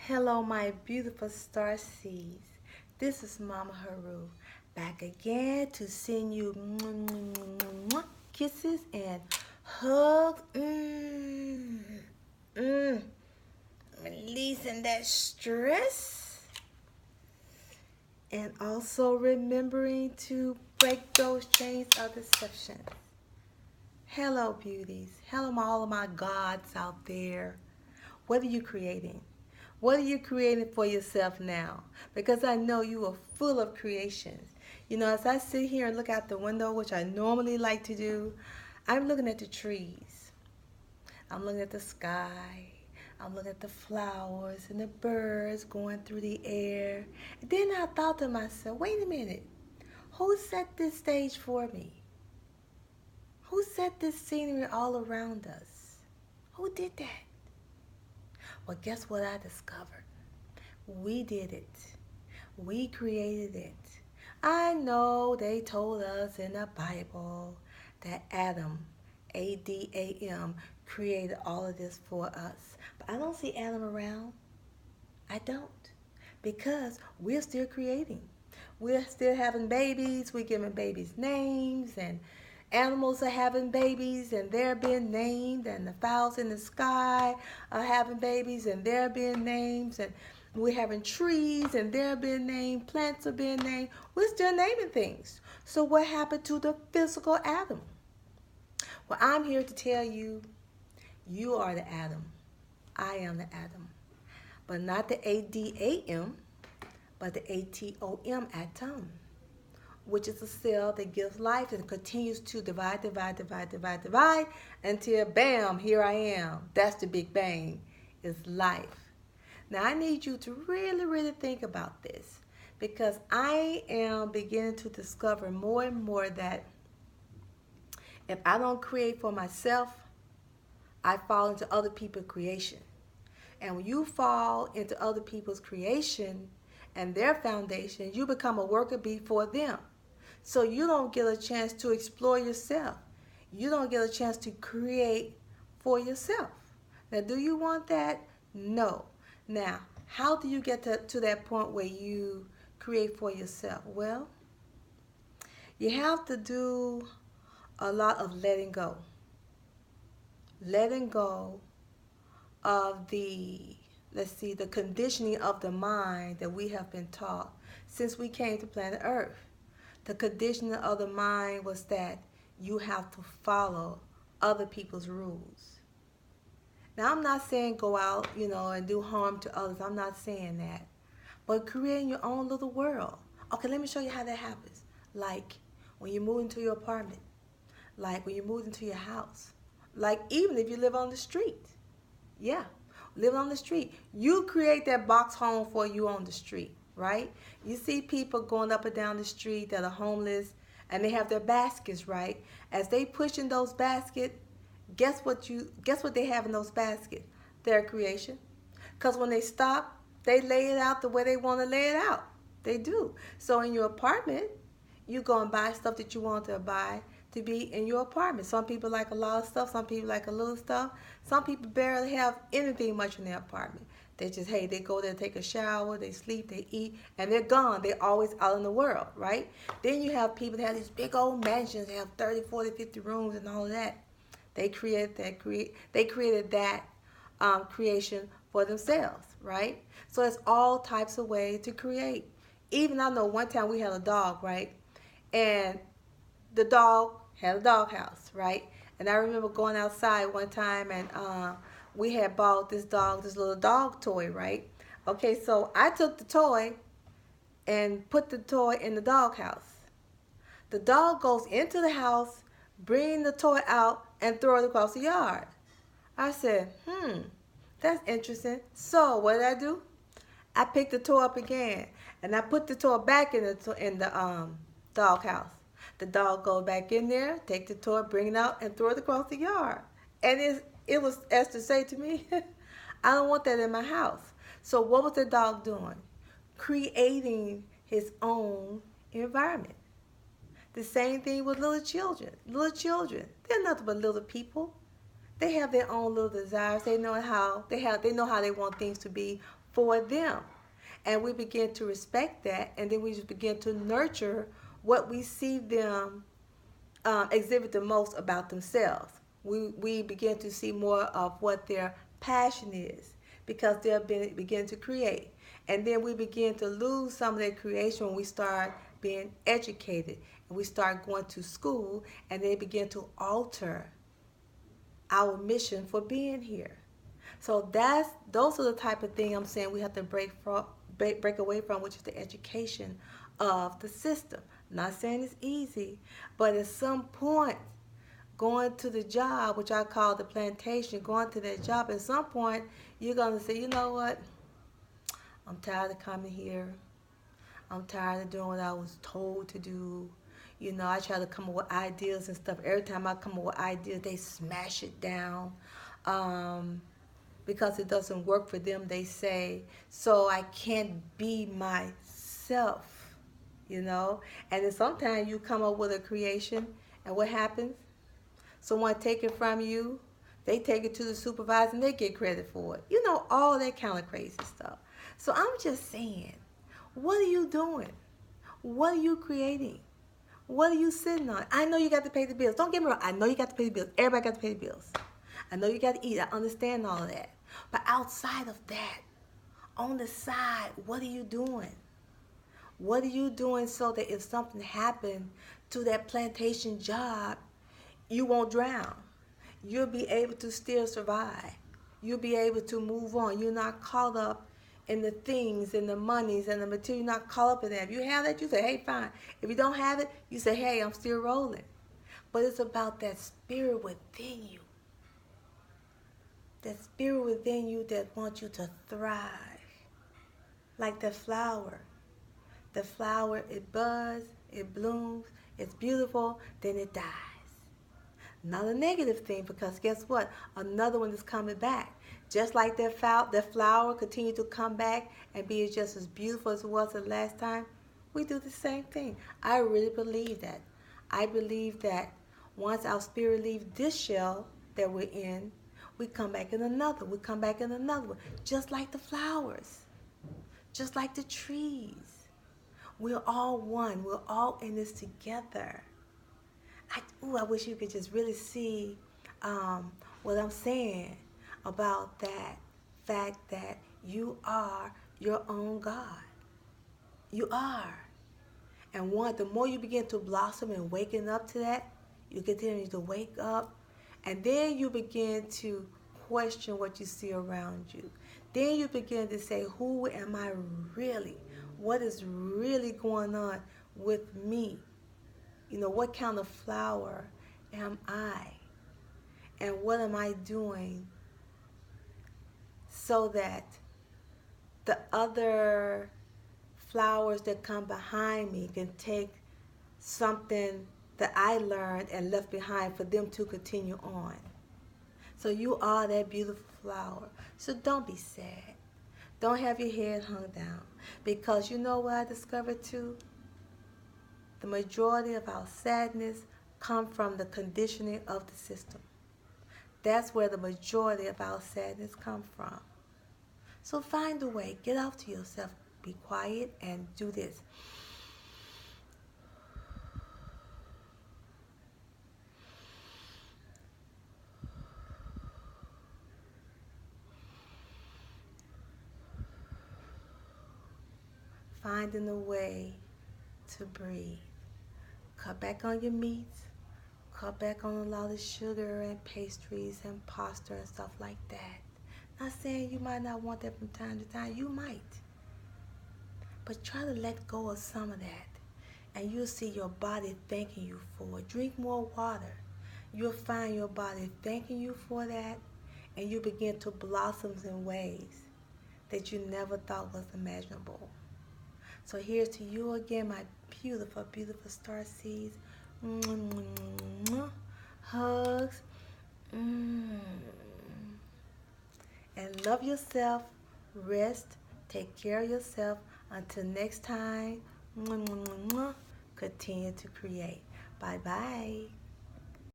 Hello, my beautiful star seeds. This is Mama Heru, back again to send you kisses and hugs. Releasing that stress and also remembering to break those chains of deception. Hello, beauties. Hello, all of my gods out there. What are you creating? What are you creating for yourself now? Because I know you are full of creations. You know, as I sit here and look out the window, which I normally like to do, I'm looking at the trees. I'm looking at the sky. I'm looking at the flowers and the birds going through the air. And then I thought to myself, wait a minute. Who set this stage for me? Who set this scenery all around us? Who did that? Well, guess what I discovered? We did it. We created it. I know they told us in the Bible that Adam, A-D-A-M, created all of this for us. But I don't see Adam around. I don't. Because we're still creating. We're still having babies. We're giving babies names, and animals are having babies and they're being named, and the fowls in the sky are having babies and they're being named, and we're having trees and they're being named, plants are being named. We're still naming things. So what happened to the physical Adam? Well, I'm here to tell you, you are the Adam. I am the Adam. But not the A-D-A-M, but the A-T-O-M, atom, which is a cell that gives life and continues to divide until bam, here I am. That's the Big Bang, is life. Now I need you to really think about this, because I am beginning to discover more and more that if I don't create for myself, I fall into other people's creation. And when you fall into other people's creation and their foundation, you become a worker bee for them. So you don't get a chance to explore yourself. You don't get a chance to create for yourself. Now, do you want that? No. Now, how do you get to that point where you create for yourself? Well, you have to do a lot of letting go. Letting go of the conditioning of the mind that we have been taught since we came to planet Earth. The conditioning of the mind was that you have to follow other people's rules. Now, I'm not saying go out, and do harm to others. I'm not saying that. But creating your own little world. Okay, let me show you how that happens. Like when you move into your apartment. Like when you move into your house. Like even if you live on the street. Yeah, live on the street. You create that box home for you on the street, right? You see people going up and down the street that are homeless, and they have their baskets, right? As they push in those baskets, guess what they have in those baskets? Their creation. Because when they stop, they lay it out the way they want to lay it out. They do. So in your apartment, you go and buy stuff that you want to buy to be in your apartment. Some people like a lot of stuff. Some people like a little stuff. Some people barely have anything much in their apartment. They just, hey, they go there, take a shower, they sleep, they eat, and they're gone. They're always out in the world, right? Then you have people that have these big old mansions. They have 30, 40, 50 rooms and all of that. They created that creation for themselves, right? So it's all types of ways to create. Even I know one time we had a dog, right? And the dog had a doghouse, right? And I remember going outside one time, and we had bought this little dog toy, right? Okay, so I took the toy and put the toy in the doghouse. The dog goes into the house, bring the toy out, and throw it across the yard. I said, that's interesting. So what did I do? I picked the toy up again, and I put the toy back in the doghouse. The dog goes back in there, take the toy, bring it out, and throw it across the yard. And it was as to say to me, I don't want that in my house. So what was the dog doing? Creating his own environment. The same thing with little children. Little children, they're nothing but little people. They have their own little desires. They know how they want things to be for them. And we begin to respect that, and then we just begin to nurture what we see them exhibit the most about themselves. We begin to see more of what their passion is because they'll begin to create. And then we begin to lose some of their creation when we start being educated and we start going to school, and they begin to alter our mission for being here. So those are the type of thing I'm saying we have to break away from, which is the education of the system. I'm not saying it's easy, but at some point, going to the job, which I call the plantation, going to that job, at some point you're gonna say, you know what? I'm tired of coming here. I'm tired of doing what I was told to do. You know, I try to come up with ideas and stuff. Every time I come up with ideas, they smash it down. Um, because it doesn't work for them, they say, so I can't be myself, you know. And then sometimes you come up with a creation, and what happens? Someone take it from you, they take it to the supervisor, and they get credit for it. You know, all that kind of crazy stuff. So I'm just saying, what are you doing? What are you creating? What are you sitting on? I know you got to pay the bills. Don't get me wrong. I know you got to pay the bills. Everybody got to pay the bills. I know you got to eat. I understand all of that. But outside of that, on the side, what are you doing? What are you doing so that if something happened to that plantation job, you won't drown? You'll be able to still survive. You'll be able to move on. You're not caught up in the things and the monies and the material. You're not caught up in that. If you have that, you say, hey, fine. If you don't have it, you say, hey, I'm still rolling. But it's about that spirit within you. That spirit within you that wants you to thrive. Like the flower. The flower, it buds, it blooms, it's beautiful, then it dies. Not a negative thing, because guess what? Another one is coming back. Just like that flower continued to come back and be just as beautiful as it was the last time, we do the same thing. I really believe that. I believe that once our spirit leaves this shell that we're in, we come back in another. We come back in another one. Just like the flowers. Just like the trees. We're all one. We're all in this together. I wish you could just really see what I'm saying about that fact that you are your own God. You are. And the more you begin to blossom and waking up to that, you continue to wake up, and then you begin to question what you see around you. Then you begin to say, who am I really? What is really going on with me? You know, what kind of flower am I? And what am I doing so that the other flowers that come behind me can take something that I learned and left behind for them to continue on. So you are that beautiful flower. So don't be sad. Don't have your head hung down. Because you know what I discovered too? The majority of our sadness come from the conditioning of the system. That's where the majority of our sadness come from. So find a way. Get off to yourself. Be quiet and do this. Finding a way to breathe. Cut back on your meats. Cut back on a lot of sugar and pastries and pasta and stuff like that. Not saying you might not want that from time to time. You might. But try to let go of some of that. And you'll see your body thanking you for it. Drink more water. You'll find your body thanking you for that. And you begin to blossom in ways that you never thought was imaginable. So here's to you again, my beautiful, beautiful star seeds. Hugs. And love yourself. Rest. Take care of yourself. Until next time, continue to create. Bye-bye.